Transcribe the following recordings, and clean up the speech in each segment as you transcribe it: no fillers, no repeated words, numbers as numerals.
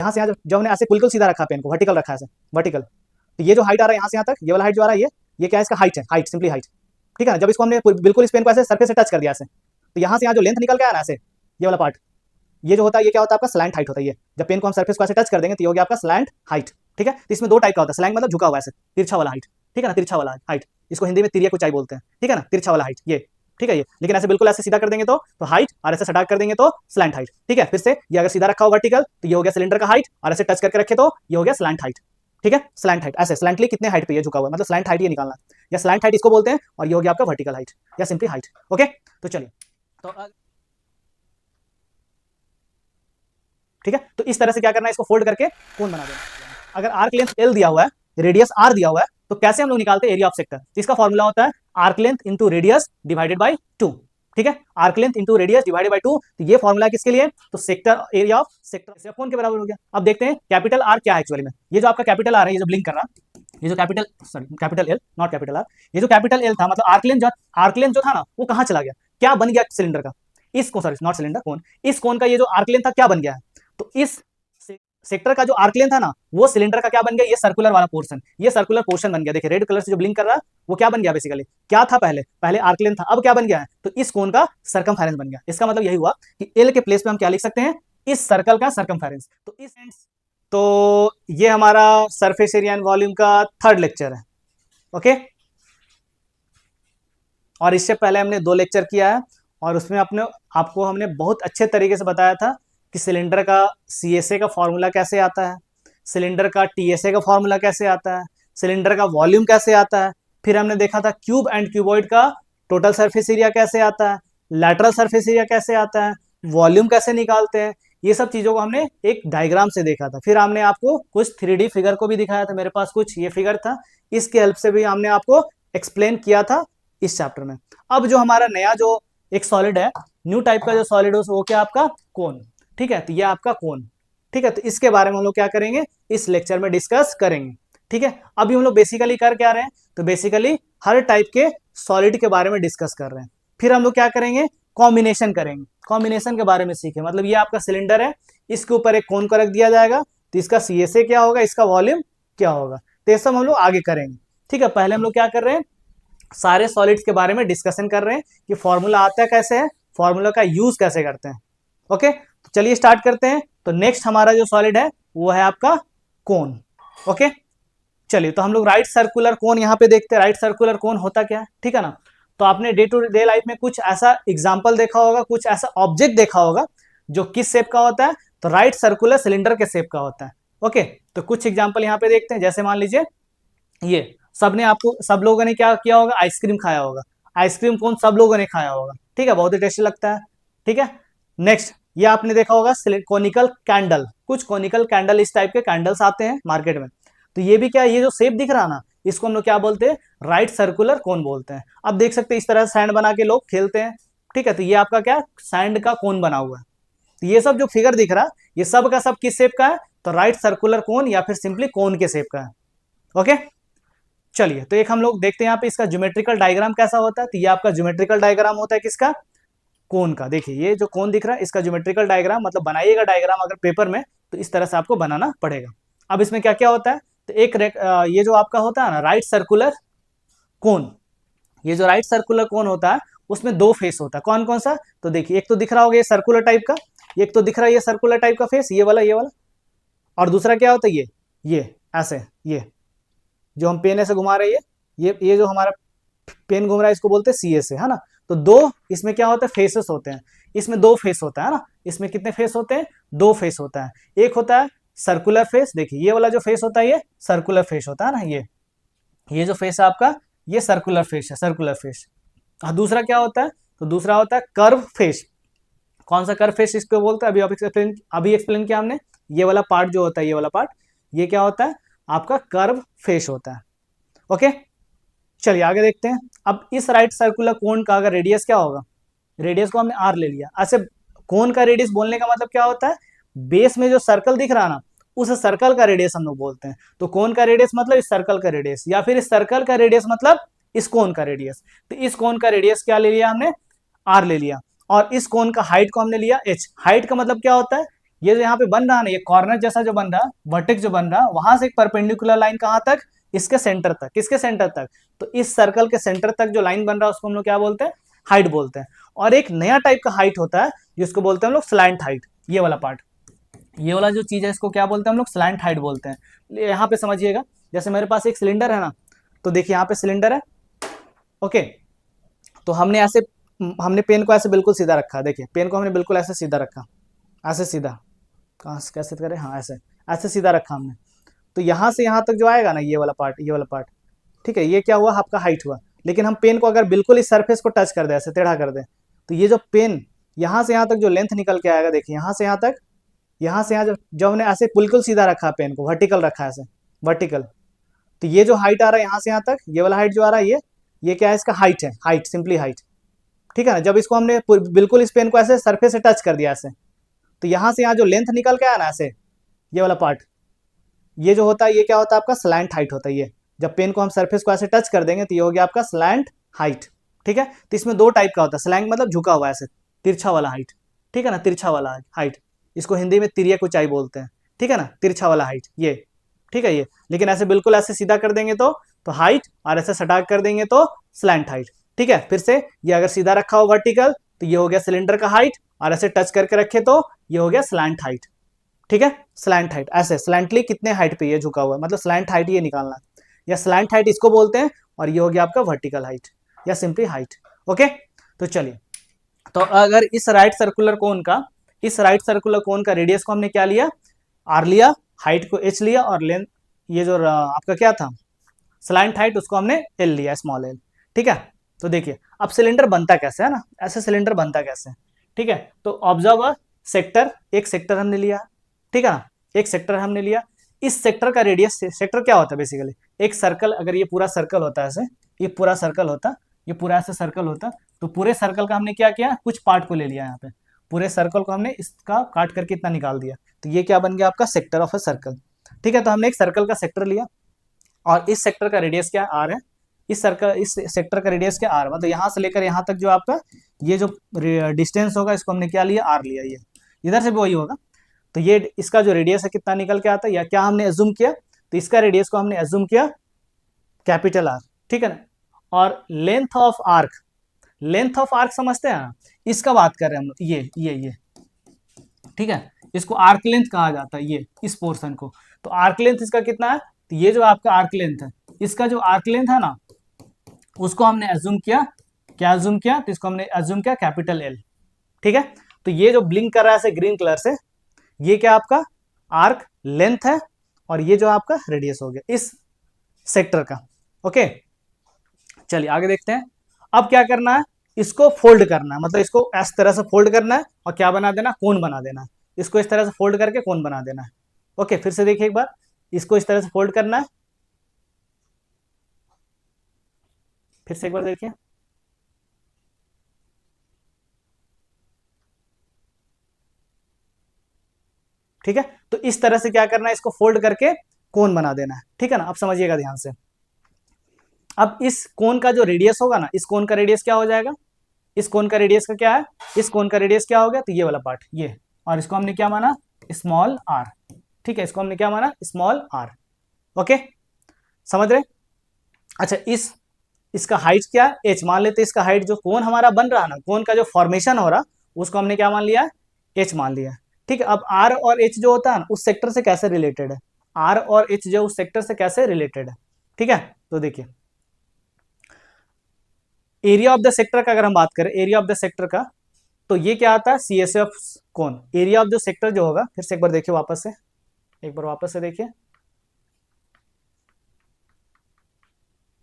यहाँ से यहाँ जो हमने ऐसे बिल्कुल सीधा रखा पेन को, वर्टिकल रखा है ऐसे, वर्टिकल, तो ये जो हाइट आ रहा है यहाँ से यहाँ तक, ये वाला हाइट जो आ रहा है ये क्या है, इसका हाइट है, हाइट, सिंपली हाइट, ठीक है ना। जब इसको हमने बिल्कुल इस पेन को ऐसे सरफेस से टच कर दिया ऐसे, तो यहाँ से यहाँ जो लेंथ निकल के आ रहा है ऐसे, ये वाला पार्ट, ये जो होता है ये क्या होता है आपका स्लैंट हाइट होता है। ये जब पेन को हम सरफेस को ऐसे टच कर देंगे तो ये हो गया आपका स्लैंट हाइट, ठीक है। तो इसमें दो टाइप का होता है, स्लैंट मतलब झुका हुआ ऐसे, तिरछा वाला हाइट, ठीक है ना, तिरछा वाला हाइट, इसको हिंदी में तिरिया कुचाई बोलते हैं, ठीक है ना, तिरछा वाला हाइट ये, ठीक है ये। लेकिन ऐसे बिल्कुल ऐसे सीधा कर देंगे तो हाइट, और ऐसे सटा कर देंगे तो स्लैंट हाइट, ठीक है। फिर से ये अगर सीधा रखा हो वर्टिकल तो ये हो गया सिलेंडर का हाइट, और ऐसे टच करके रखे तो ये हो गया स्लैंट हाइट, ठीक है। स्लैंट हाइट ऐसे स्लैंटली कितने हाइट पे ये झुका हुआ है, मतलब स्लैंट हाइट ये निकालना, या स्लैंट हाइट इसको बोलते हैं, और ये हो गया आपका वर्टिकल हाइट या सिंपली हाइट, ओके। तो चलिए, तो ठीक है, तो इस तरह से क्या करना है, इसको फोल्ड करके कोन बना देना। अगर आर्क लेंथ एल दिया हुआ है, रेडियस आर दिया हुआ है, तो कैसे हम लोग निकालते हैं एरिया ऑफ सेक्टर। इसका फॉर्मूला होता है arc length into radius divided by 2, ठीक है, arc length into radius divided by 2। तो ये फॉर्मूला किसके लिए, तो सेक्टर एरिया ऑफ सेक्टर कौन के बराबर हो गया। अब देखते हैं कैपिटल आर क्या है एक्चुअली में। ये जो आपका कैपिटल आर है, ये जो ब्लिंक कर रहा, ये जो capital, sorry capital L not capital R, ये जो कैपिटल एल था, मतलब आर्क लेंथ जो था ना, वो कहां चला गया, क्या बन गया सिलेंडर का, इसको, सॉरी नॉट सिलेंडर, कोन, इस कोन का ये जो आर्क लेंथ था क्या बन गया है, तो इस सेक्टर का जो आर्क लेंथ था ना, वो सिलेंडर का क्या बन गया, ये सर्कुलर वाला पोर्शन, ये सर्कुलर पोर्शन बन गया। देखिए रेड कलर से जो ब्लिंक कर रहा है वो क्या बन गया, बेसिकली क्या था, पहले आर्क लेंथ था, अब क्या बन गया है, तो इस कोन का सर्कमफेरेंस बन गया। इसका मतलब यही हुआ कि एल के प्लेस पे हम क्या लिख सकते हैं, इस सर्कल का सर्कमफेरेंस। तो ये हमारा सरफेस एरिया एंड वॉल्यूम का थर्ड लेक्चर है, ओके। और इससे पहले हमने 2 लेक्चर किया है, और उसमें आपको हमने बहुत अच्छे तरीके से बताया था कि सिलेंडर का CSA का फॉर्मूला कैसे आता है, सिलेंडर का TSA का फॉर्मूला कैसे आता है, सिलेंडर का वॉल्यूम कैसे आता है। फिर हमने देखा था क्यूब एंड क्यूबॉइड का टोटल सरफेस एरिया कैसे आता है, लैटरल सरफेस एरिया कैसे आता है, वॉल्यूम कैसे निकालते हैं। ये सब चीजों को हमने एक डायग्राम से देखा था। फिर हमने आपको कुछ 3D फिगर को भी दिखाया था, मेरे पास कुछ ये फिगर था, इसके हेल्प से भी हमने आपको एक्सप्लेन किया था इस चैप्टर में। अब जो हमारा नया जो एक सॉलिड है, न्यू टाइप का जो सॉलिड है, वो क्या आपका कोन, ठीक है। तो ये आपका कोन, ठीक है। तो इसके बारे में हम लोग क्या करेंगे, इस लेक्चर में डिस्कस करेंगे, ठीक है। अभी हम लोग बेसिकली कर क्या रहे हैं, तो बेसिकली हर टाइप के सॉलिड के बारे में डिस्कस कर रहे हैं। फिर हम लोग क्या करेंगे, कॉम्बिनेशन करेंगे, कॉम्बिनेशन के बारे में सीखे। मतलब ये आपका सिलेंडर है, इसके ऊपर एक कोन को रख दिया जाएगा, तो इसका CSA क्या होगा, इसका वॉल्यूम क्या होगा, तो ये सब हम लोग आगे करेंगे, ठीक है। पहले हम लोग क्या कर रहे हैं, सारे सॉलिड्स के बारे में डिस्कशन कर रहे हैं कि फॉर्मूला आता है कैसे है, फॉर्मूला का यूज कैसे करते हैं, ओके। तो चलिए स्टार्ट करते हैं। तो नेक्स्ट हमारा जो सॉलिड है वो है आपका कोन, ओके। चलिए, तो हम लोग राइट सर्कुलर कोन यहाँ पे देखते हैं। राइट सर्कुलर कोन होता क्या है, ठीक है ना। तो आपने डे टू डे लाइफ में कुछ ऐसा एग्जाम्पल देखा होगा, कुछ ऐसा ऑब्जेक्ट देखा होगा जो किस शेप का होता है, तो राइट सर्कुलर सिलेंडर के शेप का होता है, ओके। तो कुछ एग्जाम्पल यहाँ पे देखते हैं। जैसे मान लीजिए ये सब लोगों ने क्या किया होगा, आइसक्रीम खाया होगा। आइसक्रीम कोन सब लोगों ने खाया होगा, ठीक है, बहुत ही टेस्टी लगता है, ठीक है। नेक्स्ट ये आपने देखा होगा कोनिकल कैंडल, कुछ कोनिकल कैंडल, इस टाइप के कैंडल्स आते हैं मार्केट में। तो ये भी क्या, ये जो शेप दिख रहा ना, इसको हम लोग क्या बोलते हैं, राइट सर्कुलर कोन बोलते हैं। अब देख सकते हैं इस तरह सैंड बना के लोग खेलते हैं, ठीक है। तो ये आपका क्या, सैंड का कोन बना हुआ है। तो ये सब जो फिगर दिख रहा है, ये सब का सब किस शेप का है, तो राइट सर्कुलर कोन या फिर सिंपली कोन के शेप का है, ओके। चलिए, तो एक हम लोग देखते हैं यहाँ पे इसका ज्योमेट्रिकल डायग्राम कैसा होता है। तो ये आपका ज्योमेट्रिकल डायग्राम होता है किसका, कोन का। देखिए ये जो कोन दिख रहा है, इसका ज्योमेट्रिकल डायग्राम, मतलब बनाइएगा डायग्राम अगर पेपर में, तो इस तरह से आपको बनाना पड़ेगा। अब इसमें क्या क्या होता है, तो ये जो आपका होता है ना राइट सर्कुलर कोन, ये जो राइट सर्कुलर कोन होता है उसमें 2 फेस होता है। कौन कौन सा, तो देखिए एक तो दिख रहा होगा ये सर्कुलर टाइप का, एक तो दिख रहा है ये सर्कुलर टाइप का फेस, ये वाला, और दूसरा क्या होता है ये ऐसे, ये जो हम पेन ऐसे घुमा रहे हैं, ये जो हमारा पेन घूम रहा है इसको बोलते हैं CSA, है ना। तो 2 इसमें क्या होता है, फेसेस होते हैं। इसमें 2 फेस होता है ना, इसमें कितने फेस होते हैं, 2 फेस होता है। एक होता है सर्कुलर फेस, देखिए ये वाला जो फेस होता है ये सर्कुलर फेस होता है ना, ये जो फेस है आपका, ये सर्कुलर फेस है, सर्कुलर फेस। और दूसरा क्या होता है, तो दूसरा होता है कर्व फेस। कौन सा कर्व फेस इसको बोलते हैं, अभी एक्सप्लेन किया हमने। ये वाला पार्ट जो होता है, ये वाला पार्ट, ये क्या होता है, आपका कर्व फेस होता है, ओके। चलिए आगे देखते हैं। अब इस राइट सर्कुलर कोन का अगर रेडियस क्या होगा, रेडियस को हमने R ले लिया। ऐसे कोन का रेडियस बोलने का मतलब क्या होता है, बेस में जो सर्कल दिख रहा ना, उस सर्कल का रेडियस हम लोग बोलते हैं। तो कोन का रेडियस मतलब इस सर्कल का रेडियस, या फिर इस सर्कल का रेडियस मतलब इस कोन का रेडियस। तो इस कोन का रेडियस क्या ले लिया हमने, R ले लिया। और इस कोन का हाइट को हमने लिया H। हाइट का मतलब क्या होता है, ये जो यहाँ पे बन रहा है ना, ये कॉर्नर जैसा जो बन रहा है, वर्टेक्स जो बन रहा है, वहां से एक परपेंडिकुलर लाइन कहाँ तक, इसके सेंटर तक। किसके सेंटर तक? तो इस सर्कल के सेंटर तक जो लाइन बन रहा है उसको हम लोग क्या बोलते हैं? हाइट बोलते हैं। और एक नया टाइप का हाइट होता है जिसको बोलते हैं हम लोग स्लैंट हाइट। ये वाला पार्ट, ये वाला जो चीज है इसको क्या बोलते हैं हम लोग? स्लैंट हाइट बोलते हैं। यहाँ पे समझिएगा, जैसे मेरे पास एक सिलेंडर है ना, तो देखिए यहाँ पे सिलेंडर है, ओके। तो हमने पेन को ऐसे बिल्कुल सीधा रखा, देखिए पेन को हमने बिल्कुल ऐसे सीधा रखा, ऐसे सीधा, कहाँ से कैसे करें, हाँ ऐसे, ऐसे सीधा रखा हमने। तो यहाँ से यहाँ तक जो आएगा ना, ये वाला पार्ट, ये वाला पार्ट, ठीक है, ये क्या हुआ? आपका हाइट हुआ। लेकिन हम पेन को अगर बिल्कुल इस सरफेस को टच कर दे, ऐसे टेढ़ा कर दे, तो ये जो पेन यहाँ से यहाँ तक जो लेंथ निकल के आएगा, देखिए यहाँ से यहाँ तक, यहाँ से यहाँ जो हमने ऐसे बिल्कुल सीधा रखा पेन को, वर्टिकल रखा है ऐसे, वर्टिकल, तो ये जो हाइट आ रहा है यहाँ से यहाँ तक, ये वाला हाइट जो आ रहा है, ये क्या है? इसका हाइट है, हाइट, सिंपली हाइट, ठीक है ना। जब इसको हमने बिल्कुल इस पेन को ऐसे सरफेस से टच कर दिया ऐसे, तो यहाँ से यहाँ जो लेंथ निकल के आया ना ऐसे, ये वाला पार्ट, ये जो होता है, ये क्या होता है? आपका स्लैंट हाइट होता है। ये जब पेन को हम सरफेस को ऐसे टच कर देंगे तो ये हो गया आपका स्लैंट हाइट, ठीक है। तो इसमें दो टाइप का होता है, स्लैंट मतलब झुका हुआ ऐसे, तिरछा वाला हाइट, ठीक है ना, तिरछा वाला हाइट, इसको हिंदी में तिर्यक ऊंचाई बोलते हैं, ठीक है ना, तिरछा वाला हाइट ये, ठीक है ये। लेकिन ऐसे बिल्कुल ऐसे सीधा कर देंगे तो हाइट, और ऐसे सटा कर देंगे तो स्लैंट हाइट, ठीक है। फिर से, ये अगर सीधा रखा हो वर्टिकल तो ये हो गया सिलेंडर का हाइट, और ऐसे टच करके रखे तो ये हो गया स्लैंट हाइट, ठीक है। स्लैंट हाइट, ऐसे स्लैंटली कितने हाइट पे ये झुका हुआ है, मतलब स्लैंट हाइट ये निकालना है, या स्लैंट हाइट इसको बोलते हैं, और ये हो गया आपका वर्टिकल हाइट या सिंपली हाइट, ओके। तो चलिए, तो अगर इस राइट सर्कुलर कोन का रेडियस को हमने क्या लिया? आर लिया, हाइट को एच लिया, और लेंथ, ये जो आपका क्या था स्लैंट हाइट, उसको हमने एल लिया, स्मॉल एल, ठीक है। तो देखिए अब सिलेंडर बनता कैसे है ना, ऐसे सिलेंडर बनता कैसे, ठीक है। तो ऑब्जर्व सेक्टर, एक सेक्टर हमने लिया, ठीक है ना, एक सेक्टर हमने लिया। इस सेक्टर का रेडियस, सेक्टर क्या होता है बेसिकली? एक सर्कल, अगर ये पूरा सर्कल होता है ऐसे, ये पूरा सर्कल होता, ये पूरा ऐसे सर्कल होता, तो पूरे सर्कल का हमने क्या किया? कुछ पार्ट को ले लिया, यहाँ पे पूरे सर्कल को हमने इसका काट करके इतना निकाल दिया, तो ये क्या बन गया? आपका सेक्टर ऑफ अ सर्कल, ठीक है। तो हमने एक सर्कल का सेक्टर लिया, और इस सेक्टर का रेडियस क्या? आर है। इस सेक्टर का रेडियस क्या? आर, मतलब यहाँ से लेकर यहाँ तक जो आपका ये जो डिस्टेंस होगा, इसको हमने क्या लिया? आर लिया। ये इधर से भी वही होगा। तो ये इसका जो रेडियस है कितना निकल के आता है, या क्या हमने एज्यूम किया? तो इसका रेडियस को हमने एज्यूम किया कैपिटल आर, ठीक है ना। और length of arc, length of arc समझते हैं ना, इसका बात कर रहे हैं हम लोग, ये, ठीक है, इसको आर्क लेंथ कहा जाता है, ये इस पोर्शन को। तो आर्क लेंथ इसका कितना है? तो ये जो आपका आर्क लेंथ है, इसका जो आर्क लेंथ है ना, उसको हमने एज्यूम किया, क्या एज्यूम किया? तो इसको हमने एज्यूम किया कैपिटल एल, ठीक है। तो ये जो ब्लिंक कर रहा है ग्रीन कलर से, ये क्या आपका आर्क लेंथ है, और ये जो आपका रेडियस हो गया इस सेक्टर का, ओके। चलिए आगे देखते हैं। अब क्या करना है? इसको फोल्ड करना है, मतलब इसको इस तरह से फोल्ड करना है, और क्या बना देना? कोन बना देना है। इसको इस तरह से फोल्ड करके कोन बना देना है, ओके। फिर से देखिए एक बार, इसको इस तरह से फोल्ड करना है, फिर से एक बार देखिए, ठीक है। तो इस तरह से क्या करना है? इसको फोल्ड करके कोन बना देना है, ठीक है ना। अब समझिएगा ध्यान से। अब इस कोन का जो रेडियस होगा ना, इस कोन का रेडियस क्या हो जाएगा? इस कोन का रेडियस का क्या है? इस कोन का रेडियस क्या हो गया? तो ये वाला पार्ट, ये, और इसको हमने क्या माना? स्मॉल आर, ठीक है, इसको हमने क्या माना? स्मॉल आर, ओके, समझ रहे? अच्छा, इसका हाइट क्या है? एच मान लेते। इसका हाइट जो कोन हमारा बन रहा है ना, कोन का जो फॉर्मेशन हो रहा, उसको हमने क्या मान लिया? एच मान लिया, ठीक है। अब आर और एच जो होता है ना, उस सेक्टर से कैसे रिलेटेड है? आर और एच जो उस सेक्टर से कैसे रिलेटेड है, ठीक है। तो देखिए, एरिया ऑफ द सेक्टर का अगर हम बात करें, एरिया ऑफ द सेक्टर का, तो ये क्या आता है? C S F cone. Area of the sector जो होगा, फिर से एक बार देखिए, वापस से एक बार वापस से देखिए,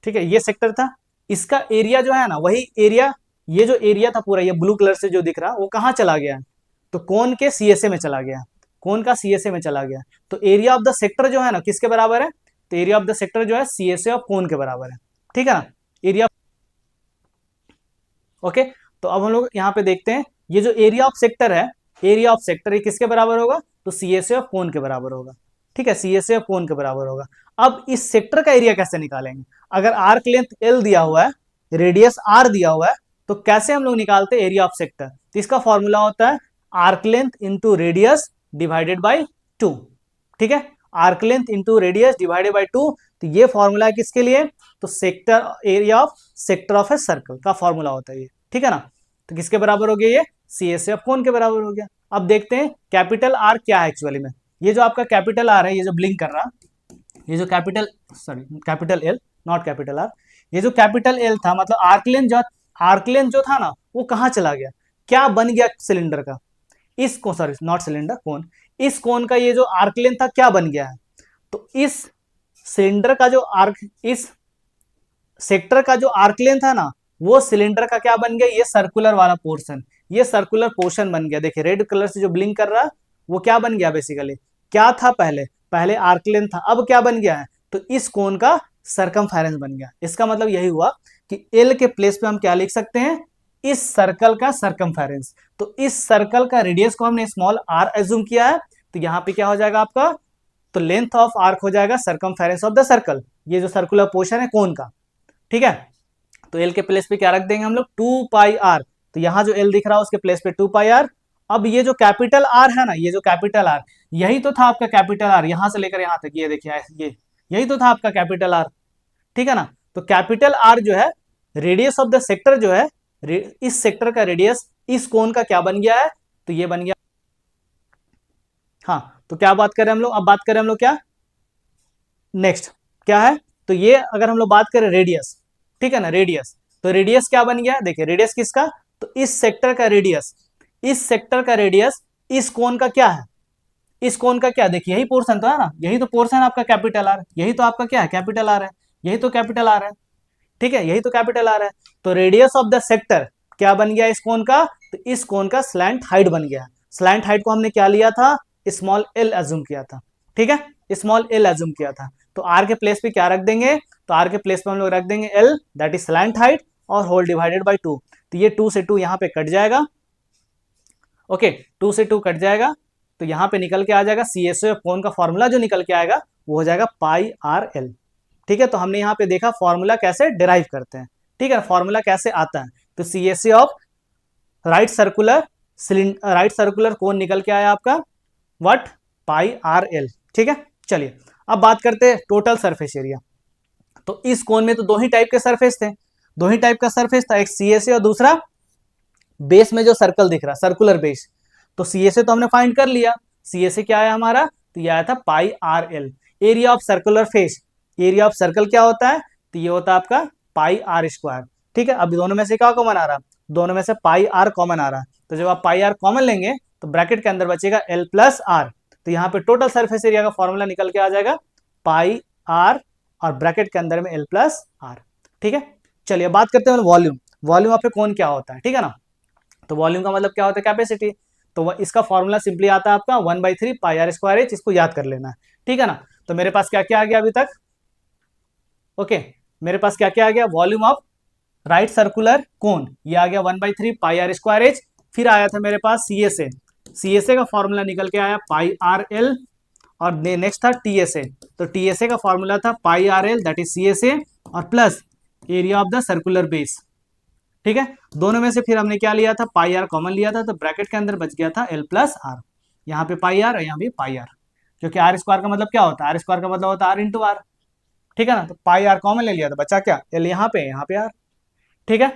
ठीक है, ये सेक्टर था, इसका एरिया जो है ना, वही एरिया, ये जो एरिया था पूरा, ये ब्लू कलर से जो दिख रहा, वो कहाँ चला गया? तो कोन के सीएसए में चला गया, कोन का सीएसए में चला गया। तो एरिया ऑफ द सेक्टर जो है ना, किसके बराबर है? तो एरिया ऑफ द सेक्टर जो है सीएसए ऑफ कोन के बराबर है, ठीक है ना, एरिया, ओके। तो अब हम लोग यहाँ पे देखते हैं, ये जो एरिया ऑफ सेक्टर है, एरिया ऑफ सेक्टर ये किसके बराबर होगा? तो सीएसए ऑफ कोन के बराबर होगा, ठीक है, सीएसए ऑफ कोन के बराबर होगा। अब इस सेक्टर का एरिया कैसे निकालेंगे? अगर आर्क लेंथ एल दिया हुआ है, रेडियस आर दिया हुआ है, तो कैसे हम लोग निकालते हैं एरिया ऑफ सेक्टर? तो इसका फॉर्मूला होता है arc length into radius divided by 2, ठीक है, arc length into radius divided by 2। तो ये फॉर्मूला है किसके लिए, तो sector area of sector of a circle का फॉर्मूला होता है ये, ठीक है ना। तो किसके बराबर हो गया ये, सी एस एफ कोण के बराबर हो गया। अब देखते हैं कैपिटल आर क्या है एक्चुअली में। ये जो आपका कैपिटल आर है, ये जो ब्लिंक कर रहा, ये जो capital L, not capital R, ये जो कैपिटल एल था, मतलब आर्क लेंथ जो था ना, वो कहाँ चला गया, क्या बन गया सिलेंडर का, इस को, सॉरी नॉट सिलेंडर, कोन, इस कोन का ये जो आर्क लेंथ था क्या बन गया है, तो इस सिलेंडर का जो आर्क, इस सेक्टर का जो आर्क लेंथ था ना, वो सिलेंडर का क्या बन गया, ये सर्कुलर वाला पोर्शन, ये सर्कुलर पोर्शन बन गया। देखिए रेड कलर से जो ब्लिंक कर रहा है वो क्या बन गया, बेसिकली क्या था पहले आर्क लेंथ था, अब क्या बन गया है, तो इस कोन का सरकमफेरेंस बन गया। इसका मतलब यही हुआ कि एल के प्लेस पे हम क्या लिख सकते हैं, इस सर्कल का सरकमफेरेंस। तो इस सर्कल का रेडियस को हमने स्मॉल आर एज्यूम किया है, तो यहाँ पे क्या हो जाएगा आपका, तो लेंथ ऑफ आर्क हो जाएगा सरकमफेरेंस ऑफ द सर्कल, ये जो सर्कुलर पोर्शन है कोन का, ठीक है। तो एल के प्लेस पे क्या रख देंगे हम लोग, 2 पाई आर, तो यहाँ जो एल दिख रहा है उसके प्लेस पे 2 पाई आर। अब ये जो कैपिटल आर है ना, ये जो कैपिटल आर, यही तो था आपका कैपिटल आर, यहां से लेकर यहां तक, ये देखिए ये यही तो था आपका कैपिटल आर, ठीक है ना। तो कैपिटल आर जो है, रेडियस ऑफ द सेक्टर जो है, इस सेक्टर का रेडियस इस कोन का क्या बन गया है, तो ये बन गया। हाँ, तो क्या बात करें हम लोग, अब बात करें हम लोग क्या, नेक्स्ट क्या है, तो ये अगर हम लोग बात करें रेडियस, ठीक है ना, रेडियस, तो रेडियस क्या बन गया, देखिए रेडियस किसका, तो इस सेक्टर का रेडियस, इस सेक्टर का रेडियस इस कोन का क्या है, इस कोन का क्या, देखिए यही पोर्शन तो है ना, यही तो पोर्शन आपका कैपिटल आर, यही तो आपका क्या है, कैपिटल आर है, यही तो कैपिटल आर है, ठीक है, यही तो कैपिटल आर है। तो रेडियस ऑफ द सेक्टर क्या बन गया इस कोन का, तो इस कोन का स्लैंट हाइट बन गया। स्लैंट हाइट को हमने क्या लिया था, स्मॉल एल एज्यूम किया था, ठीक है, स्मॉल एल एज्यूम किया था। तो आर के प्लेस पे क्या रख देंगे, तो आर के प्लेस पे हम लोग रख देंगे L, that is slant height, और होल डिवाइडेड बाई 2। तो ये 2 से 2 यहाँ पे कट जाएगा, ओके, 2 से 2 कट जाएगा, तो यहाँ पे निकल के आ जाएगा सी एस एफ कोन का फॉर्मूला जो निकल के आएगा वो हो जाएगा पाई आर एल, ठीक है। तो हमने यहाँ पे देखा फॉर्मूला कैसे डिराइव करते हैं, ठीक है, फॉर्मूला कैसे आता है। तो C S C of right circular cone निकल के आया आपका व्हाट, पाई आर एल, ठीक है। चलिए अब बात करते हैं टोटल सरफेस एरिया। तो इस कोन में तो दो ही टाइप के सरफेस थे, दो ही टाइप का सरफेस था, एक सी एस ए और दूसरा बेस में जो सर्कल दिख रहा सर्कुलर बेस। तो सी एस ए तो हमने फाइंड कर लिया, सी एस ए क्या आया हमारा, तो ये आया था pi are L. Area of circular face, area of circle क्या होता है, तो ये होता है आपका पाई आर स्क्वायर, ठीक है। अब दोनों में से क्या कॉमन आ रहा, दोनों में से पाई आर कॉमन आ रहा है, तो जब आप पाई आर कॉमन लेंगे तो ब्रैकेट के अंदर बचेगा एल प्लस आर। तो यहाँ पे टोटल सरफेस एरिया का फॉर्मूला निकल के आ जाएगा पाई आर और ब्रैकेट के अंदर में एल प्लस आर, ठीक है। चलिए बात करते हैं वॉल्यूम। वॉल्यूम ऑफ ए कोन क्या होता है, ठीक है ना। तो वॉल्यूम का मतलब क्या होता है, कैपेसिटी। तो इसका फॉर्मूला सिंपली आता है आपका 1/3 पाई आर स्क्वायर एच, इसको याद कर लेना है, ठीक है ना। तो मेरे पास क्या क्या आ गया अभी तक, ओके, मेरे पास क्या क्या आ गया, वॉल्यूम ऑफ राइट सर्कुलर कोन, ये आ गया 1/3 पाई आर स्क्वायर एच। फिर आया था मेरे पास सी S A, C S A का फॉर्मूला निकल के आया पाई आर एल, और नेक्स्ट था टी एस ए। तो टी एस ए का फॉर्मूला था pi are L, that is C S A, और plus area of the circular base, ठीक है। दोनों में से फिर हमने क्या लिया था, पाई आर कॉमन लिया था, तो ब्रैकेट के अंदर बच गया था एल प्लस आर। यहाँ पे पाई आर और यहाँ भी पाई आर, क्योंकि आर स्क्वायर का मतलब क्या होता है, आर स्क्वायर का मतलब होता है आर इंटू आर, ठीक है ना। तो पाई आर कॉमन ले लिया, तो बचा क्या, एल यहाँ पे आर, ठीक है।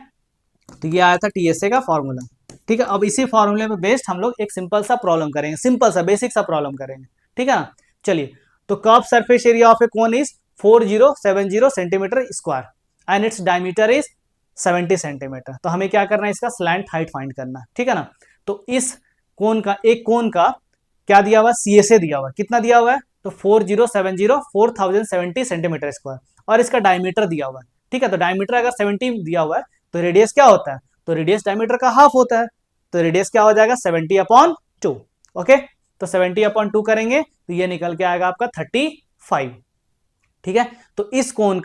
तो ये आया था टीएसए का फॉर्मूला, ठीक है। अब इसी फॉर्मूले पे बेस्ड हम लोग एक सिंपल सा प्रॉब्लम करेंगे, सिंपल सा बेसिक सा प्रॉब्लम करेंगे, ठीक है ना। चलिए, तो curve surface area of A cone is 4070 centimetre square and its diameter is 70 centimetre. तो हमें क्या करना है, इसका स्लैंट हाइट फाइंड करना है, ठीक है ना। तो इस कोन का, एक कोन का क्या दिया हुआ, सीएसए दिया हुआ, कितना दिया हुआ है, तो 4070 सेंटीमीटर स्क्वायर, और इसका डायमीटर दिया हुआ है, ठीक है। तो डायमीटर अगर 70 दिया हुआ है तो रेडियस क्या होता है, तो रेडियस डायमीटर का हाफ होता है, तो रेडियस क्या हो जाएगा 70/2, ओके। तो 70/2 करेंगे तो ये निकल के आएगा आपका 35, ठीक है। तो इस कोन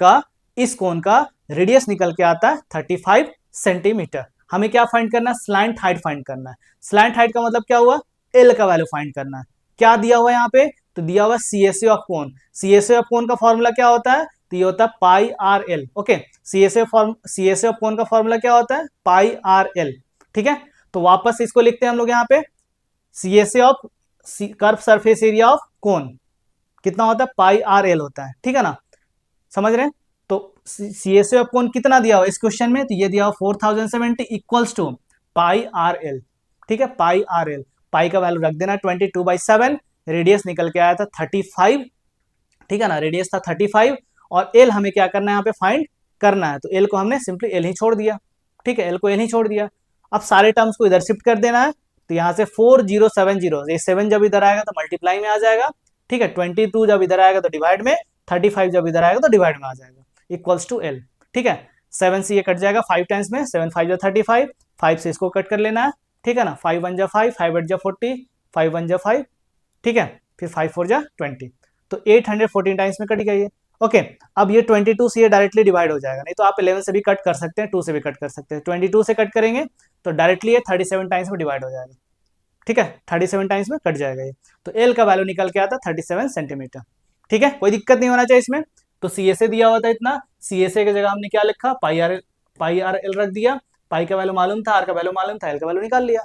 का रेडियस निकल के आता है 35 सेंटीमीटर। हमें क्या फाइंड करना है, स्लैंट हाइट फाइंड करना है। स्लैंट हाइट का मतलब क्या हुआ, एल का वैल्यू फाइंड करना है। क्या दिया हुआ है यहाँ पे, तो दिया हुआ CSA of cone. CSA of cone का फॉर्मूला क्या होता है, तो ये होता है pi are L, okay. CSA of cone का फॉर्मूला क्या होता है, पाई आर एल, ठीक है। तो वापस इसको लिखते हैं हम लोग यहाँ पे, CSA of curve surface area of cone कितना होता है, पाई आर एल होता है, ठीक है ना, समझ रहे हैं। तो सीएसए ऑफ कोन कितना दिया हुआ इस क्वेश्चन में, तो ये दिया हुआ 4070 equals to pi are l, ठीक है, पाई आर एल, पाई का वैल्यू रख देना 22/7, रेडियस निकल के आया था 35, ठीक है ना, रेडियस था 35, और एल हमें क्या करना है यहाँ पे फाइंड करना है, तो एल को हमने सिंपली एल ही छोड़ दिया, ठीक है, एल को एल ही छोड़ दिया। अब सारे टर्म्स को इधर शिफ्ट कर देना है, तो यहाँ से 4070, ये 7 जब इधर आएगा तो मल्टीप्लाई में आ जाएगा, ठीक है, 22 जब इधर आएगा तो डिवाइड में, 35 जब इधर आएगा तो डिवाइड में आ जाएगा, इक्वल्स टू एल, ठीक है। 7 से ये कट जाएगा 5 टाइम्स में, 7 5 जा 35, 5 से इसको कट कर लेना है, ठीक है ना, 5 1 जा 5, 5 8 जा 40, 5 1 जा 5, ठीक है, फिर 5 4 जा 20, तो 814 टाइम्स में कट गया ये, ओके। अब ये 22 से ये डायरेक्टली डिवाइड हो जाएगा, नहीं तो आप 11 से भी कट कर सकते हैं, 2 से भी कट कर सकते हैं, 22 से कट करेंगे तो डायरेक्टली ये 37 टाइम्स में डिवाइड हो जाएगा, ठीक है, 37 टाइम्स में कट जाएगा ये, तो एल का वैल्यू निकल के आता 37 सेंटीमीटर, ठीक है, कोई दिक्कत नहीं होना चाहिए इसमें। तो सीएसए दिया हुआ था इतना, सीएसए की जगह हमने क्या लिखा, पाई आर एल रख दिया, पाई का वैल्यू मालूम था, आर का वैल्यू मालूम था, एल का वैल्यू निकाल लिया,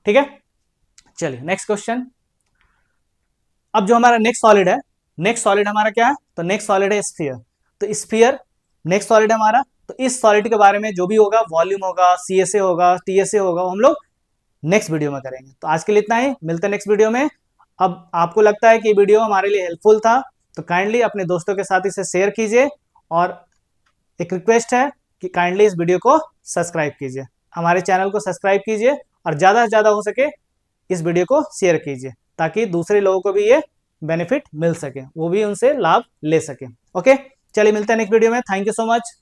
ठीक है। चलिए नेक्स्ट क्वेश्चन। अब जो हमारा नेक्स्ट सॉलिड है, नेक्स्ट सॉलिड हमारा क्या है, तो नेक्स्ट सॉलिड है स्फीयर, तो स्फीयर नेक्स्ट सॉलिड है हमारा, तो इस सॉलिड के बारे में जो भी होगा, वॉल्यूम होगा, सीएसए होगा, टीएसए होगा, वो हम लोग नेक्स्ट वीडियो में करेंगे। तो आज के लिए इतना ही, मिलते हैं नेक्स्ट वीडियो में। अब आपको लगता है कि वीडियो हमारे लिए हेल्पफुल था तो काइंडली अपने दोस्तों के साथ इसे शेयर कीजिए, और एक रिक्वेस्ट है कि काइंडली इस वीडियो को सब्सक्राइब कीजिए, हमारे चैनल को सब्सक्राइब कीजिए, और ज़्यादा से ज़्यादा हो सके इस वीडियो को शेयर कीजिए, ताकि दूसरे लोगों को भी ये बेनिफिट मिल सके, वो भी उनसे लाभ ले सके। ओके, चलिए मिलते हैं नेक्स्ट वीडियो में, थैंक यू सो मच।